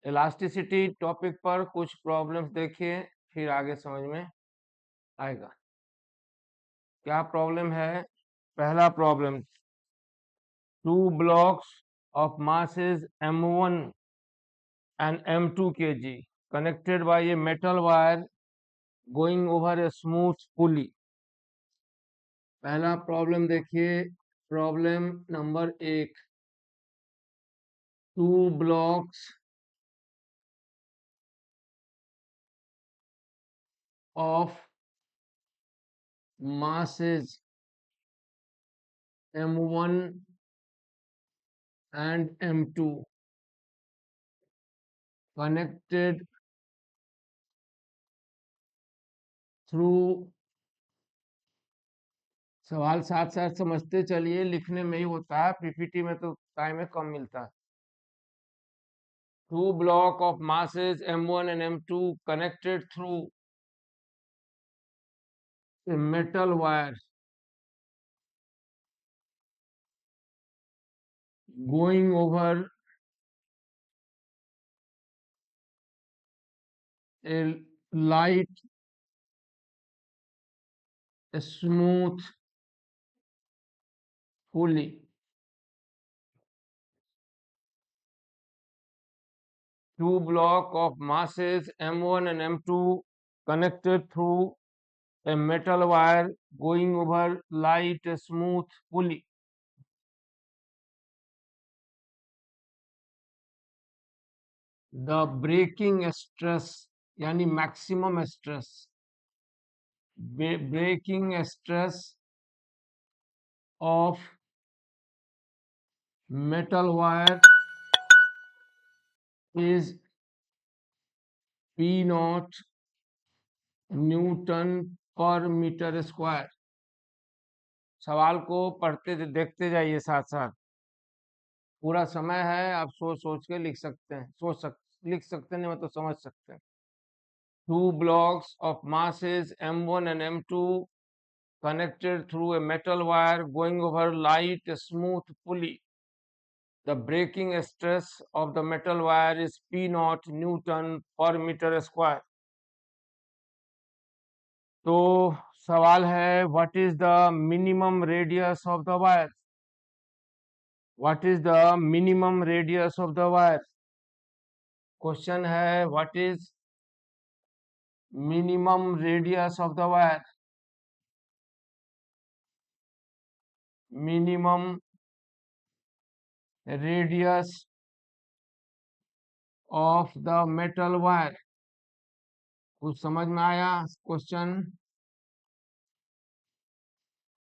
Elasticity topic पर कुछ problems देखिए, फिर आगे समझ में आएगा। क्या प्रॉब्लम है? पहला problem, two blocks of masses m1 and m2 kg connected by a metal wire going over a smooth pulley। पहला प्रॉब्लम देखिए, problem number 1, two blocks of masses m1 and m2 connected through, सवाल साथ साथ समझते चलिए, लिखने में ही होता है, पीपीटी में तो टाइम में कम मिलता है। Two block of masses m1 and m2 connected through a metal wire going over a light smooth pulley। Two block of masses m1 and m2 connected through a metal wire going over light smooth pulley। The breaking stress यानी maximum stress, breaking stress of metal wire is P naught newton per metre square. सवाल को पढ़ते देखते जाइए साथ साथ, पूरा समय है, आप सोच सोच के लिख सकते हैं, लिख सकते नहीं मतलब समझ सकते हैं। Two blocks of masses m1 and m2 connected through a metal wire going over light smooth pulley। The breaking stress of the metal wire is P naught newton per metre square. तो सवाल है, what is the minimum radius of the wire? What is the minimum radius of the wire? Question है, what is minimum radius of the wire? Minimum radius of the metal wire. कुछ समझ में आया question?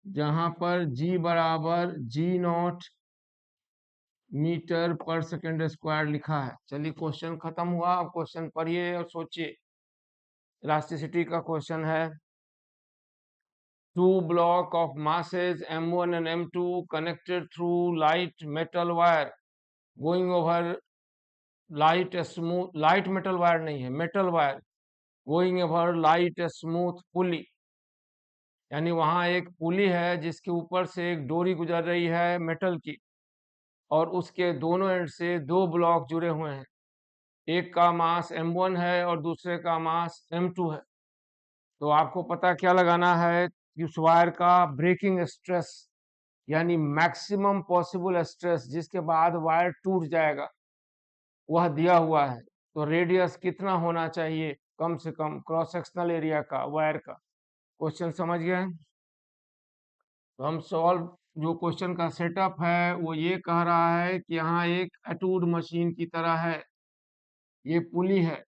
जहां पर G बराबर G0 metre पर second square लिखा है। चलिए क्वेश्चन खत्म हुआ, अब क्वेश्चन पढ़िए और सोचिए। इलास्टिसिटी का क्वेश्चन है, two block of masses m1 and m2 connected through light metal wire going over light smooth, light metal wire नहीं है, metal wire going over light smooth pulley। यानी वहां एक पुली है जिसके ऊपर से एक डोरी गुजर रही है मेटल की, और उसके दोनों एंड से दो ब्लॉक जुड़े हुए हैं। एक का मास m1 है और दूसरे का मास m2 है। तो आपको पता क्या लगाना है कि उस वायर का ब्रेकिंग स्ट्रेस यानी मैक्सिमम पॉसिबल स्ट्रेस जिसके बाद वायर टूट जाएगा, वह दिया हुआ है। तो रेडियस कितना होना चाहिए कम से कम क्रॉस सेक्शनल एरिया का वायर का? क्वेश्चन समझ गए? तो हम सॉल्व, जो क्वेश्चन का सेटअप है वो ये कह रहा है कि यहाँ एक एटूड मशीन की तरह है, ये पुली है।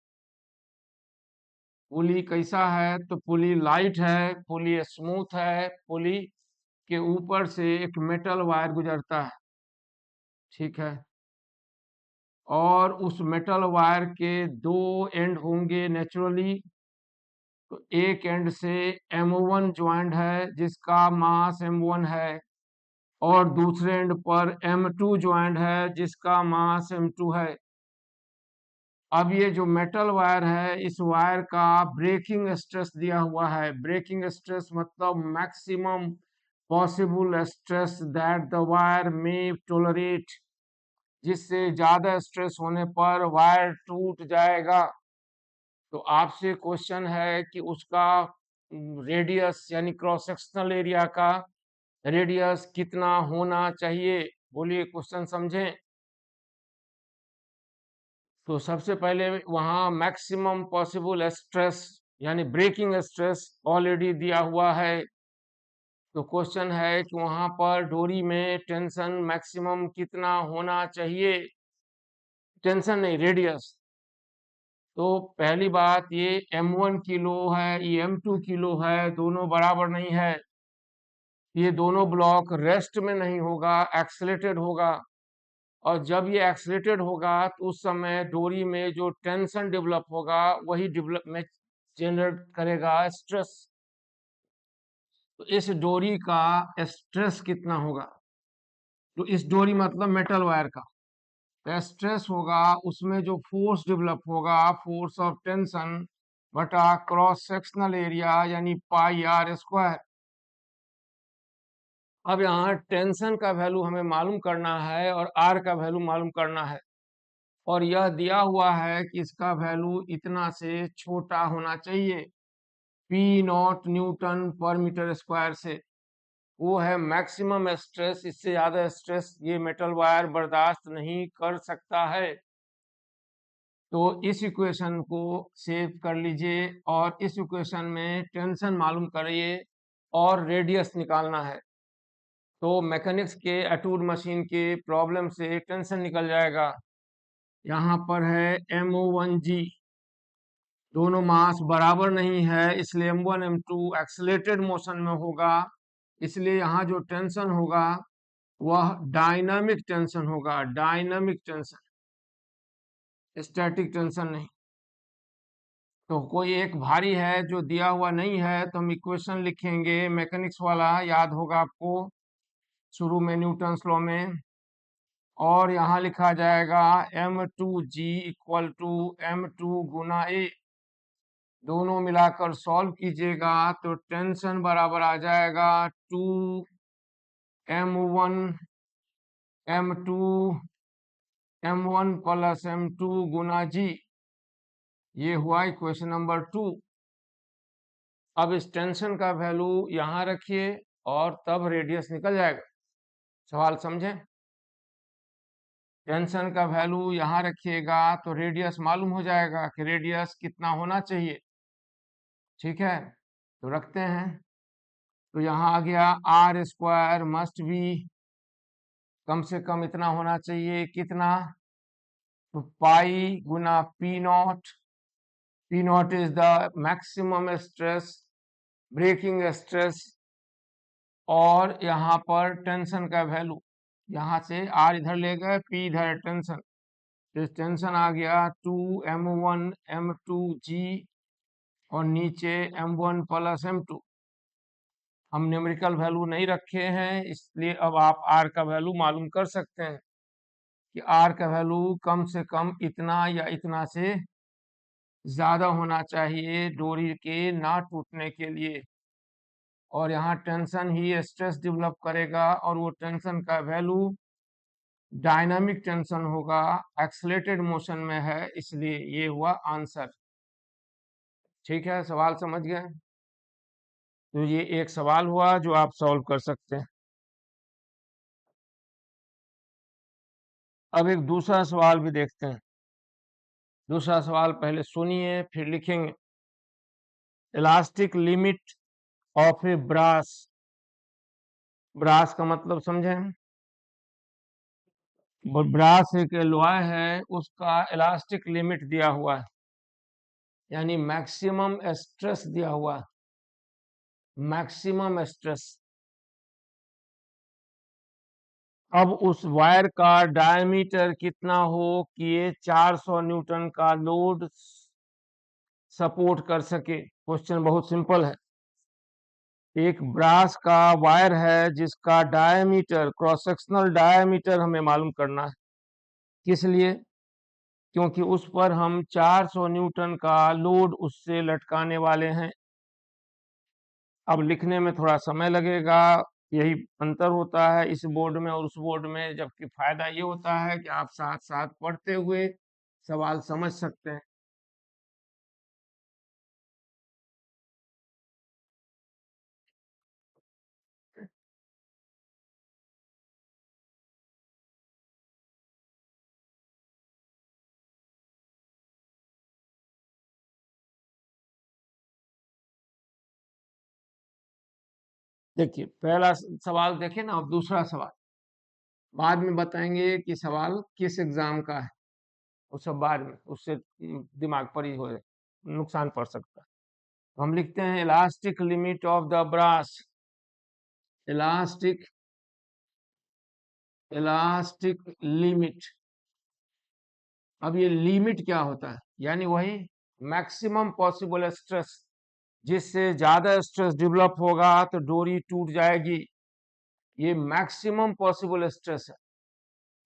पुली कैसा है? तो पुली लाइट है, पुली स्मूथ है, पुली के ऊपर से एक मेटल वायर गुजरता है, ठीक है। और उस मेटल वायर के दो एंड होंगे नेचुरली। तो एक एंड से m1 ज्वाइंट है जिसका मास m1 है, और दूसरे एंड पर m2 ज्वाइंट है जिसका मास m2 है। अब ये जो मेटल वायर है, इस वायर का ब्रेकिंग स्ट्रेस दिया हुआ है। ब्रेकिंग स्ट्रेस मतलब maximum possible stress that the wire may tolerate. जिससे ज्यादा स्ट्रेस होने पर वायर टूट जाएगा। तो आपसे क्वेश्चन है कि उसका रेडियस यानी क्रॉस सेक्शनल एरिया का रेडियस कितना होना चाहिए। बोलिए क्वेश्चन समझें। तो सबसे पहले वहां मैक्सिमम पॉसिबल स्ट्रेस यानी ब्रेकिंग स्ट्रेस ऑलरेडी दिया हुआ है। तो क्वेश्चन है कि वहां पर डोरी में टेंशन मैक्सिमम कितना होना चाहिए। टेंशन नहीं, रेडियस। तो पहली बात, ये m1 किलो है, ये m2 किलो है, दोनों बराबर नहीं है। ये दोनों ब्लॉक रेस्ट में नहीं होगा, एक्सेलेटेड होगा। और जब ये एक्सेलेटेड होगा तो उस समय डोरी में जो टेंशन डेवलप होगा वही डेवलप में जनरेट करेगा स्ट्रेस। तो इस डोरी का स्ट्रेस कितना होगा। तो इस डोरी मतलब मेटल वायर का स्ट्रेस होगा, उसमें जो फोर्स डेवलप होगा, फोर्स ऑफ टेंशन बटा क्रॉस सेक्शनल एरिया यानी पाई आर स्क्वायर। अब यहाँ टेंशन का वैल्यू हमें मालूम करना है और आर का वैल्यू मालूम करना है। और यह दिया हुआ है कि इसका वैल्यू इतना से छोटा होना चाहिए, P not Newton per metre square से। वो है मैक्सिमम स्ट्रेस। इससे ज्यादा स्ट्रेस ये मेटल वायर बर्दाश्त नहीं कर सकता है। तो इस इक्वेशन को सेव कर लीजिए और इस इक्वेशन में टेंशन मालूम करिए और रेडियस निकालना है। तो मैकेनिक्स के एटूड मशीन के प्रॉब्लम से टेंशन निकल जाएगा। यहाँ पर है MO1G, दोनों मास बराबर नहीं है, इसलिए M1 M2 एक्सेलेटेड मोशन में होगा। इसलिए यहाँ जो टेंशन होगा वह डायनामिक टेंशन होगा, डायनामिक टेंशन, स्टैटिक टेंशन नहीं। तो कोई एक भारी है जो दिया हुआ नहीं है, तो हम इक्वेशन लिखेंगे मैकेनिक्स वाला, याद होगा आपको शुरू में न्यूटन्स लॉ में। और यहाँ लिखा जाएगा M2G equal to M2 Guna A। दोनों मिलाकर सॉल्व कीजिएगा तो टेंशन बराबर आ जाएगा 2M1 M2 M1 plus M2 गुना G। ये हुआ इक्वेशन नंबर 2। अब इस टेंशन का वैल्यू यहाँ रखिए और तब रेडियस निकल जाएगा। सवाल समझें। टेंशन का वैल्यू यहाँ रखिएगा तो रेडियस मालूम हो जाएगा कि रेडियस कितना होना चाहिए। ठीक है, तो रखते हैं। तो यहाँ आ गया आर स्क्वायर मस्ट बी, कम से कम इतना होना चाहिए, कितना, तो पाई गुना P naught. P naught is the maximum stress, breaking stress. और यहाँ पर टेंशन का वैल्यू, यहाँ से आर इधर ले गए, पी इधर टेंशन, तो टेंशन आ गया 2M1 M2G और नीचे M1 प्लस M2। हम न्यूमेरिकल वैल्यू नहीं रखे हैं, इसलिए अब आप आर का वैल्यू मालूम कर सकते हैं कि आर का वैल्यू कम से कम इतना या इतना से ज्यादा होना चाहिए डोरी के ना टूटने के लिए। और यहाँ टेंशन ही स्ट्रेस डेवलप करेगा और वो टेंशन का वैल्यू डायनामिक टेंशन होगा, एक्सलेटेड मोशन में है, इसलिए ये हुआ आंसर। ठीक है, सवाल समझ गए। तो ये एक सवाल हुआ जो आप सॉल्व कर सकते हैं। अब एक दूसरा सवाल भी देखते हैं। दूसरा सवाल पहले सुनिए फिर लिखेंगे। Elastic limit of a brass. Brass का मतलब समझें। ब्रास एक एलॉय है, उसका इलास्टिक लिमिट दिया हुआ है, यानी मैक्सिमम स्ट्रेस दिया हुआ है, मैक्सिमम स्ट्रेस। अब उस वायर का डायमीटर कितना हो कि ये 400 न्यूटन का लोड सपोर्ट कर सके। क्वेश्चन बहुत सिंपल है। एक ब्रास का वायर है जिसका डायमीटर, क्रॉस सेक्शनल डायमीटर हमें मालूम करना है। किस लिए? क्योंकि उस पर हम 400 न्यूटन का लोड उससे लटकाने वाले हैं। अब लिखने में थोड़ा समय लगेगा, यही अंतर होता है इस बोर्ड में और उस बोर्ड में, जबकि फायदा ये होता है कि आप साथ साथ पढ़ते हुए सवाल समझ सकते हैं। देखिए पहला सवाल देखें ना, अब दूसरा सवाल बाद में बताएंगे कि सवाल किस एग्जाम का है, वो सब बाद में, उससे दिमाग पर ही हो नुकसान पड़ सकता है। तो हम लिखते हैं elastic limit of the brass, elastic elastic limit. अब ये लिमिट क्या होता है, यानी वही मैक्सिमम पॉसिबल स्ट्रेस, जिससे ज्यादा स्ट्रेस डेवलप होगा तो डोरी टूट जाएगी। ये मैक्सिमम पॉसिबल स्ट्रेस है,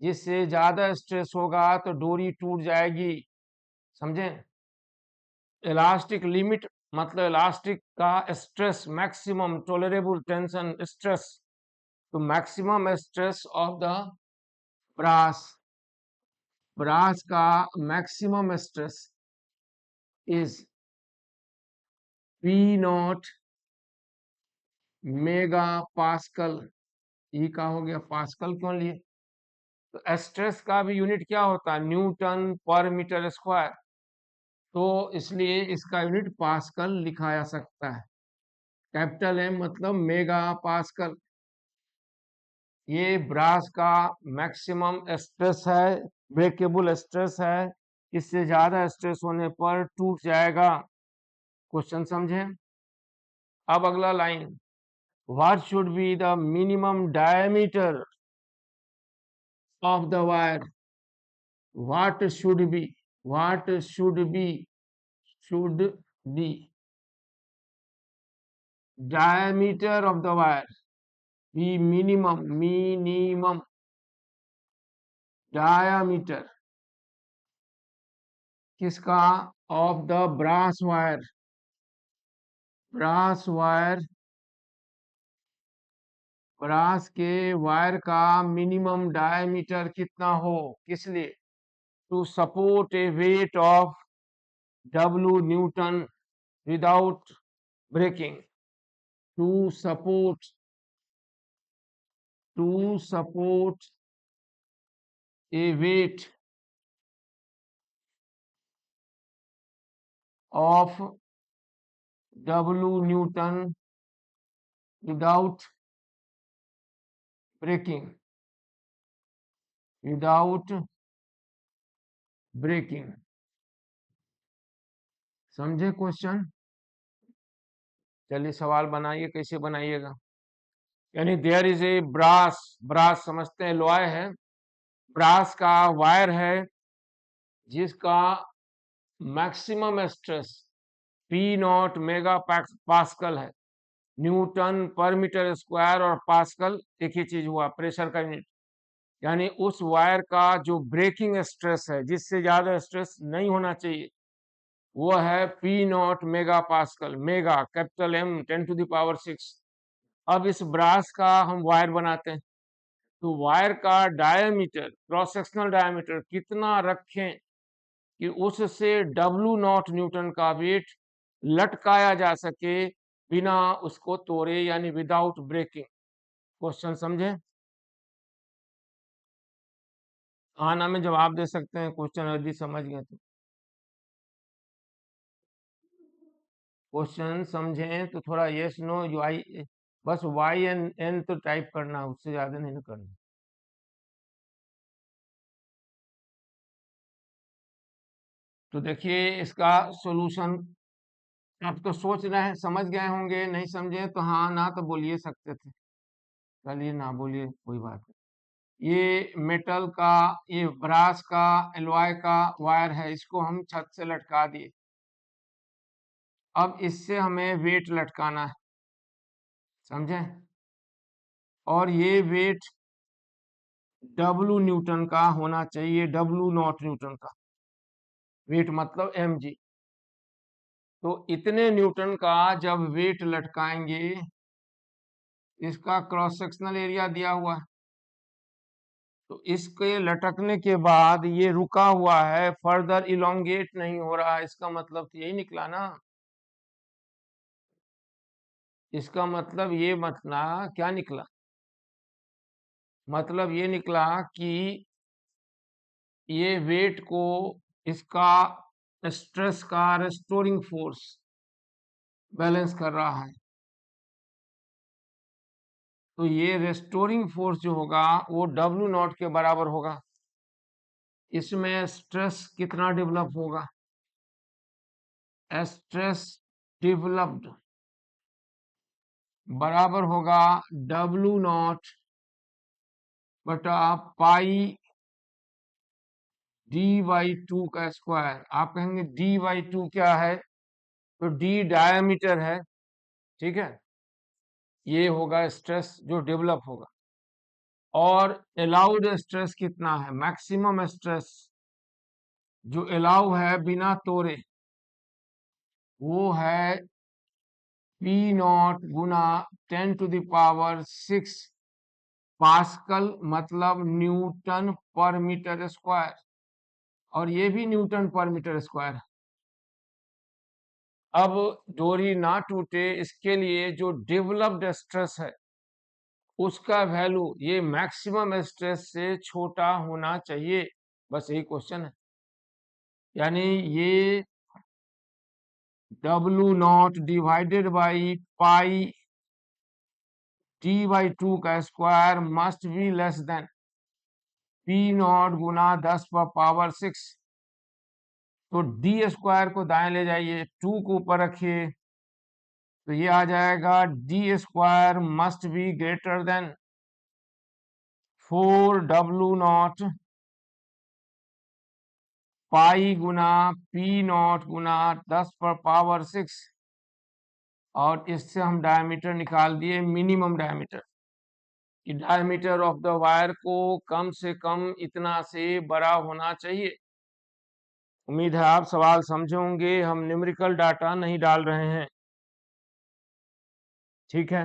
जिससे ज्यादा स्ट्रेस होगा तो डोरी टूट जाएगी। समझें? इलास्टिक लिमिट मतलब इलास्टिक का stress, maximum tolerable tension stress. तो maximum stress of the brass, brass का maximum stress is P not mega pascal. E का हो गया, पास्कल क्यों लिए? तो स्ट्रेस का भी यूनिट क्या होता है, न्यूटन पर मीटर स्क्वायर, तो इसलिए इसका यूनिट पास्कल लिखा जा सकता है। कैपिटल एम मतलब मेगा पास्कल। ये ब्रास का मैक्सिमम स्ट्रेस है, ब्रेकेबल स्ट्रेस है, इससे ज्यादा स्ट्रेस होने पर टूट जाएगा। क्वेश्चन समझे? अब अगला line, what should be the minimum diameter of the wire, what should be, what should be diameter of the wire, be minimum diameter किसका, of the brass wire, brass wire, brass के wire का minimum diameter कितना हो, किस लिए, to support a weight of W newton without breaking, to support to support a weight of W newton without breaking, without breaking. समझे question? चलिए सवाल बनाइए, कैसे बनाइएगा। यानी there is a brass, brass समझते हैं लॉय है, ब्रास का वायर है जिसका maximum stress p not mega pascal है, न्यूटन पर मीटर स्क्वायर और पास्कल एक ही चीज हुआ, प्रेशर का यूनिट। यानी उस वायर का जो ब्रेकिंग स्ट्रेस है, जिससे ज्यादा स्ट्रेस नहीं होना चाहिए, वो है P not mega pascal, mega capital M 10⁶। अब इस ब्रास का हम वायर बनाते हैं, तो वायर का डायमीटर, क्रॉस सेक्शनल डायमीटर कितना रखें कि उससे W नॉट न्यूटन का वेट लटकाया जा सके बिना उसको तोड़े, यानी विदाउट ब्रेकिंग। क्वेश्चन समझे? हाँ ना में जवाब दे सकते हैं क्वेश्चन यदि समझ गए तो। क्वेश्चन समझें तो थोड़ा यस नो यू आई, बस वाई एन एन तो टाइप करना, उससे ज्यादा नहीं करना। तो देखिए इसका सॉल्यूशन, आप तो सोच रहे हैं, समझ गए होंगे, नहीं समझे तो हाँ ना तो बोलिए सकते थे, चलिए ना बोलिए कोई बात नहीं। ये मेटल का, ये ब्रास का एलॉय का वायर है, इसको हम छत से लटका दिए। अब इससे हमें वेट लटकाना है, समझे? और ये वेट W न्यूटन का होना चाहिए, W नॉट न्यूटन का वेट मतलब mg। तो इतने न्यूटन का जब वेट लटकाएंगे इसका क्रॉस सेक्शनल एरिया दिया हुआ है, तो इसके लटकने के बाद ये रुका हुआ है, फर्दर इलोंगेट नहीं हो रहा है, इसका मतलब तो यही निकला ना। इसका मतलब ये मतलब क्या निकला, मतलब ये निकला कि ये वेट को, इसका स्ट्रेस का रेस्टोरिंग फोर्स बैलेंस कर रहा है। तो ये रेस्टोरिंग फोर्स जो होगा वो W नॉट के बराबर होगा। इसमें स्ट्रेस कितना डेवलप होगा, स्ट्रेस डेवलप्ड बराबर होगा W नॉट बटा पाई D/2 का स्क्वायर। आप कहेंगे D/2 क्या है, तो D डायमीटर है, ठीक है, ये होगा स्ट्रेस जो डेवलप होगा। और अलाउड स्ट्रेस कितना है, मैक्सिमम स्ट्रेस जो अलाउ है बिना तोड़े, वो है P नॉट गुना 10⁶ पास्कल, मतलब न्यूटन पर मीटर स्क्वायर, और ये भी न्यूटन पर मीटर स्क्वायर है। अब डोरी ना टूटे इसके लिए जो डेवलप्ड स्ट्रेस है उसका वैल्यू ये मैक्सिमम स्ट्रेस से छोटा होना चाहिए, बस यही क्वेश्चन है। यानी ये W naught divided by pi D/2 का square must be less than P naught गुना 10⁻⁶। तो D स्क्वायर को दाएं ले जाइए, 2 को ऊपर रखिए, तो ये आ जाएगा D square must be greater than 4W naught pi गुना P नॉट गुना 10⁻⁶। और इससे हम डायमीटर निकाल दिए, मिनिमम डायमीटर, कि डायमीटर ऑफ द वायर को कम से कम इतना से बड़ा होना चाहिए। उम्मीद है आप सवाल समझे होंगे, हम न्यूमेरिकल डाटा नहीं डाल रहे हैं, ठीक है।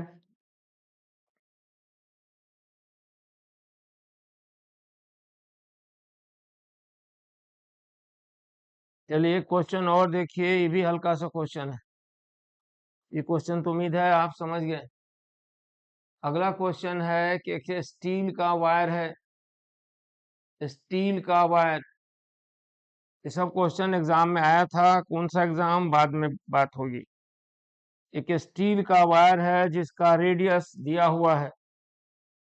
चलिए क्वेश्चन और देखिए, ये भी हल्का सा क्वेश्चन है, ये क्वेश्चन तो उम्मीद है आप समझ गए। अगला क्वेश्चन है कि एक स्टील का वायर है, स्टील का वायर, ये सब क्वेश्चन एग्जाम में आया था, कौन सा एग्जाम बाद में बात होगी। एक स्टील का वायर है जिसका रेडियस दिया हुआ है,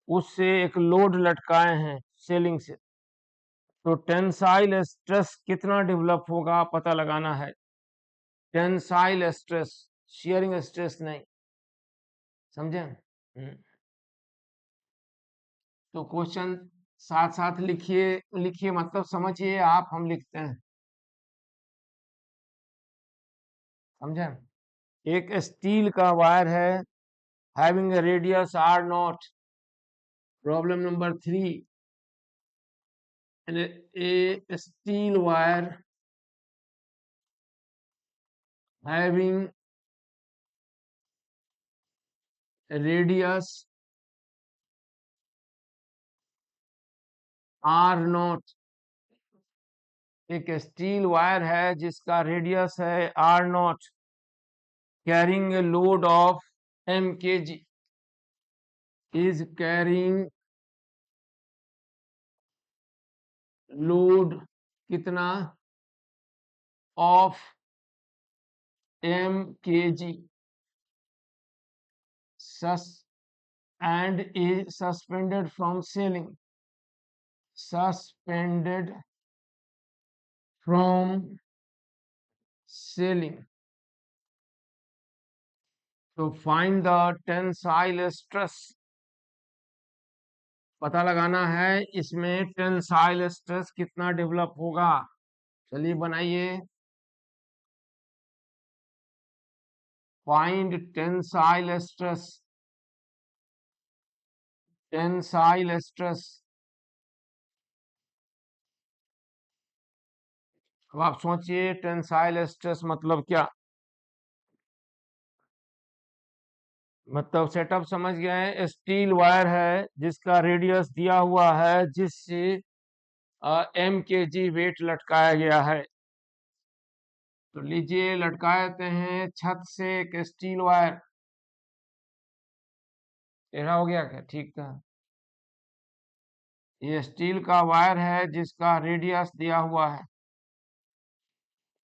उससे एक लोड लटकाए हैं सेलिंग से, तो टेंसाइल स्ट्रेस कितना डेवलप होगा पता लगाना है। टेंसाइल स्ट्रेस, शियरिंग स्ट्रेस नहीं, समझे। तो क्वेश्चन साथ साथ लिखिए, लिखिए मतलब समझिए आप, हम लिखते हैं, समझे। एक स्टील का वायर है having a radius r0, problem number 3, a steel wire having a radius r0, एक स्टील वायर है जिसका रेडियस है r0, carrying a load of mkg, is carrying load कितना of mkg and is suspended from ceiling, suspended from ceiling. तो find the tensile stress, पता लगाना है इसमें टेंसाइल स्ट्रेस कितना डेवलप होगा। चलिए बनाइए, find tensile stress, tensile stress. अब आप सोचिए टेंसाइल स्ट्रेस मतलब क्या। मतलब सेटअप समझ गए। स्टील वायर है जिसका रेडियस दिया हुआ है, जिससे एम के जी वेट लटकाया गया है। तो लीजिए लटका देते हैं छत से एक स्टील वायर। टेढ़ा हो गया क्या? ठीक था। ये स्टील का वायर है जिसका रेडियस दिया हुआ है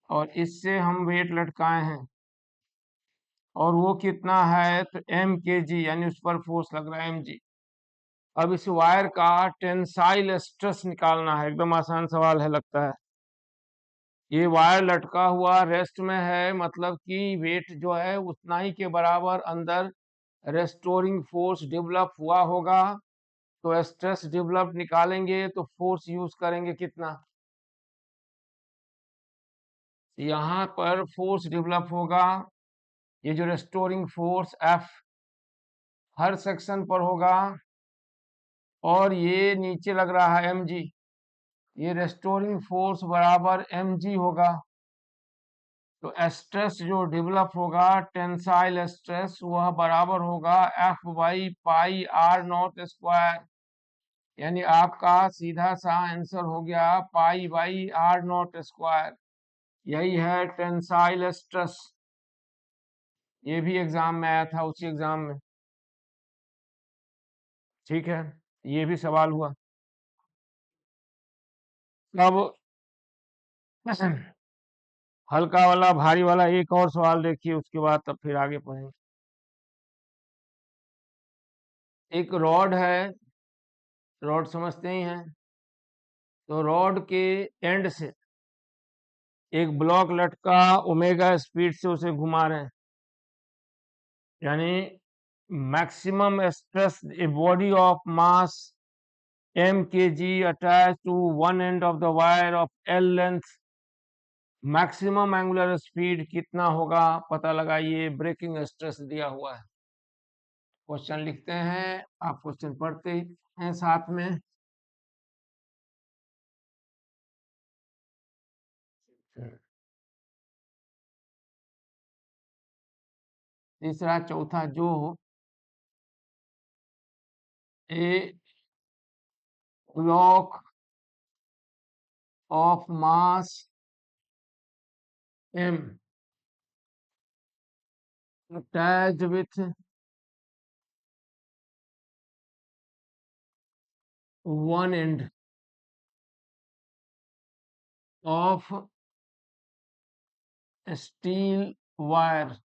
और इससे हम वेट लटकाए हैं, और वो कितना है? तो एम के जी, यानी उस पर फोर्स लग रहा है एम जी। अब इस वायर का टेंसाइल स्ट्रेस निकालना है। एकदम आसान सवाल है लगता है। ये वायर लटका हुआ रेस्ट में है, मतलब कि वेट जो है उतना ही के बराबर अंदर रेस्टोरिंग फोर्स डेवलप हुआ होगा। तो स्ट्रेस डेवलप निकालेंगे तो फोर्स यूज करेंगे कितना? यहाँ पर फोर्स डेवलप होगा, ये जो रेस्टोरिंग फोर्स एफ हर सेक्शन पर होगा, और ये नीचे लग रहा है एम जी। ये रेस्टोरिंग फोर्स बराबर एम जी होगा। तो स्ट्रेस जो डेवलप होगा, टेंसाइल स्ट्रेस, वह बराबर होगा F by pi r naught square. यानी आपका सीधा सा आंसर हो गया pi by r naught square. यही है टेंसाइल स्ट्रेस। ये भी एग्जाम में आया था, उसी एग्जाम में। ठीक है, ये भी सवाल हुआ। अब हल्का वाला भारी वाला एक और सवाल देखिए, उसके बाद तब फिर आगे पढ़ेंगे। एक रॉड है, रॉड समझते ही हैं। तो रॉड के एंड से एक ब्लॉक लटका, ओमेगा स्पीड से उसे घुमा रहे हैं। यानी maximum stress, a body of mass m kg attached to one end of the wire of L length, maximum angular speed कितना होगा पता लगाइए। ब्रेकिंग स्ट्रेस दिया हुआ है। क्वेश्चन लिखते हैं, आप क्वेश्चन पढ़ते हैं साथ में। तीसरा चौथा जो a block of mass m attached with one end of steel wire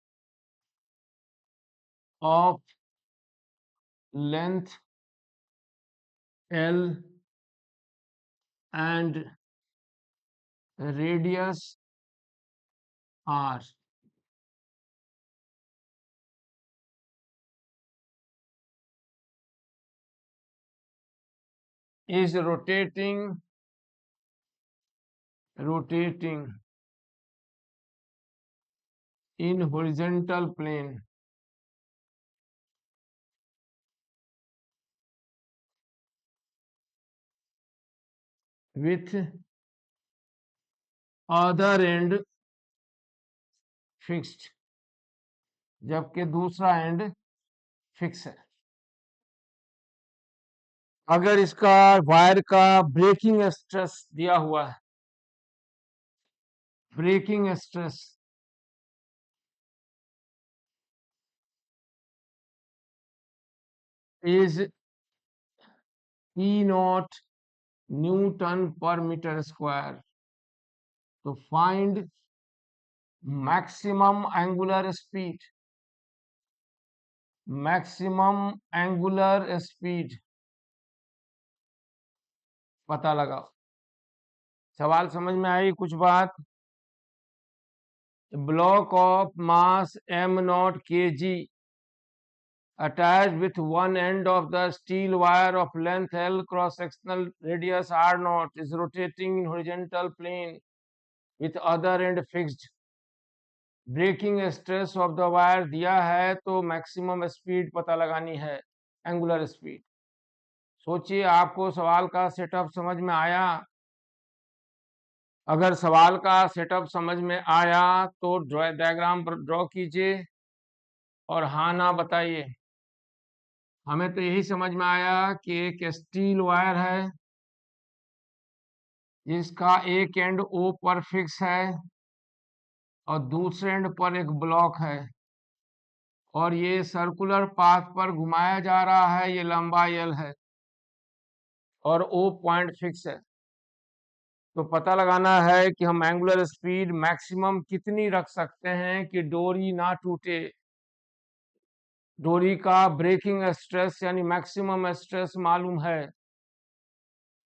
of length L and radius R is rotating in horizontal plane with other end fixed, जबकि दूसरा एंड फिक्स है। अगर इसका वायर का ब्रेकिंग स्ट्रेस दिया हुआ है, breaking stress is E naught Newton per meter square, to find maximum angular speed, पता लगाओ। सवाल समझ में आई कुछ बात? Block of mass m naught kg attached with one end of the steel wire of length L, cross sectional radius R naught, is rotating in horizontal plane with other end fixed. Breaking stress of the wire दिया है, तो maximum speed पता लगानी है, angular speed. सोचिए, आपको सवाल का सेटअप समझ में आया? अगर सवाल का सेटअप समझ में आया तो ड्रायग्राम पर ड्रॉ कीजिए। और हाँ ना बताइए। हमें तो यही समझ में आया कि एक स्टील वायर है जिसका एक एंड ओ पर फिक्स है और दूसरे एंड पर एक ब्लॉक है और ये सर्कुलर पाथ पर घुमाया जा रहा है, ये लंबा एल है और ओ पॉइंट फिक्स है। तो पता लगाना है कि हम एंगुलर स्पीड मैक्सिमम कितनी रख सकते हैं कि डोरी ना टूटे। डोरी का ब्रेकिंग स्ट्रेस यानी मैक्सिमम स्ट्रेस मालूम है।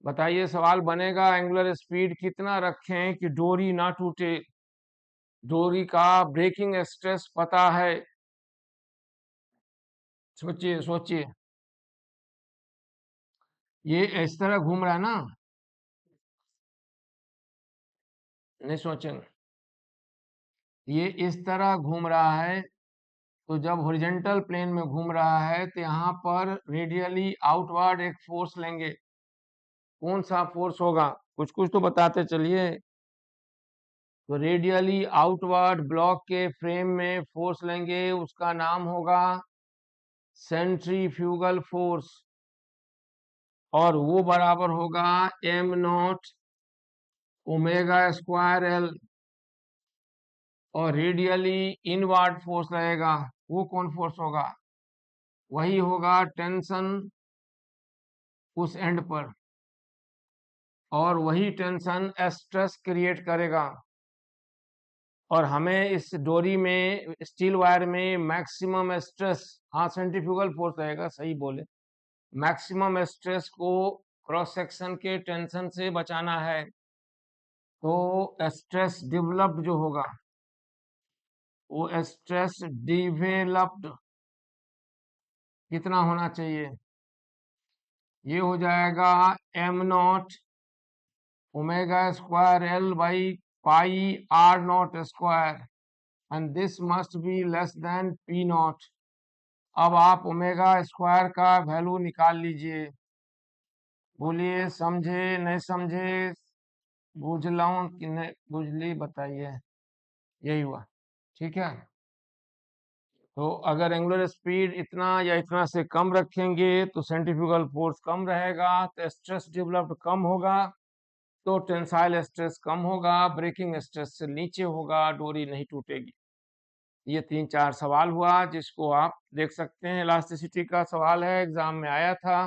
बताइए सवाल बनेगा एंगुलर स्पीड कितना रखें कि डोरी ना टूटे। डोरी का ब्रेकिंग स्ट्रेस पता है। सोचिए सोचिए। ये इस तरह घूम रहा है ना, नहीं सोचेंगे। ये इस तरह घूम रहा है, तो जब हॉरिजॉन्टल प्लेन में घूम रहा है तो यहाँ पर रेडियली आउटवर्ड एक फोर्स लेंगे। कौन सा फोर्स होगा, कुछ कुछ तो बताते चलिए। तो रेडियली आउटवर्ड ब्लॉक के फ्रेम में फोर्स लेंगे, उसका नाम होगा सेंट्रीफ्यूगल फोर्स और वो बराबर होगा M naught omega square L. और रेडियली इनवर्ड फोर्स रहेगा, वो कौन फोर्स होगा, वही होगा टेंशन उस एंड पर और वही टेंशन स्ट्रेस क्रिएट करेगा। और हमें इस डोरी में स्टील वायर में मैक्सिमम स्ट्रेस, हाँ सेंट्रीफ्यूगल फोर्स रहेगा, सही बोले, मैक्सिमम स्ट्रेस को क्रॉस सेक्शन के टेंशन से बचाना है। तो स्ट्रेस डेवलप्ड जो होगा वो स्ट्रेस डिवेलप्ड कितना होना चाहिए, ये हो जाएगा m naught omega square l by pi r naught square and this must be less than p naught. अब आप ओमेगा स्क्वायर का वैल्यू निकाल लीजिए। बोलिए समझे नहीं समझे, बुझलाऊं कि नहीं बुझली, बताइए। यही हुआ, ठीक है। तो अगर एंगुलर स्पीड इतना या इतना से कम रखेंगे तो सेंट्रीफ्यूगल फोर्स कम रहेगा, तो स्ट्रेस डेवलप्ड कम होगा, तो टेंसाइल स्ट्रेस कम होगा, ब्रेकिंग स्ट्रेस से नीचे होगा, डोरी नहीं टूटेगी। ये 3-4 सवाल हुआ जिसको आप देख सकते हैं, इलास्टिसिटी का सवाल है, एग्जाम में आया था।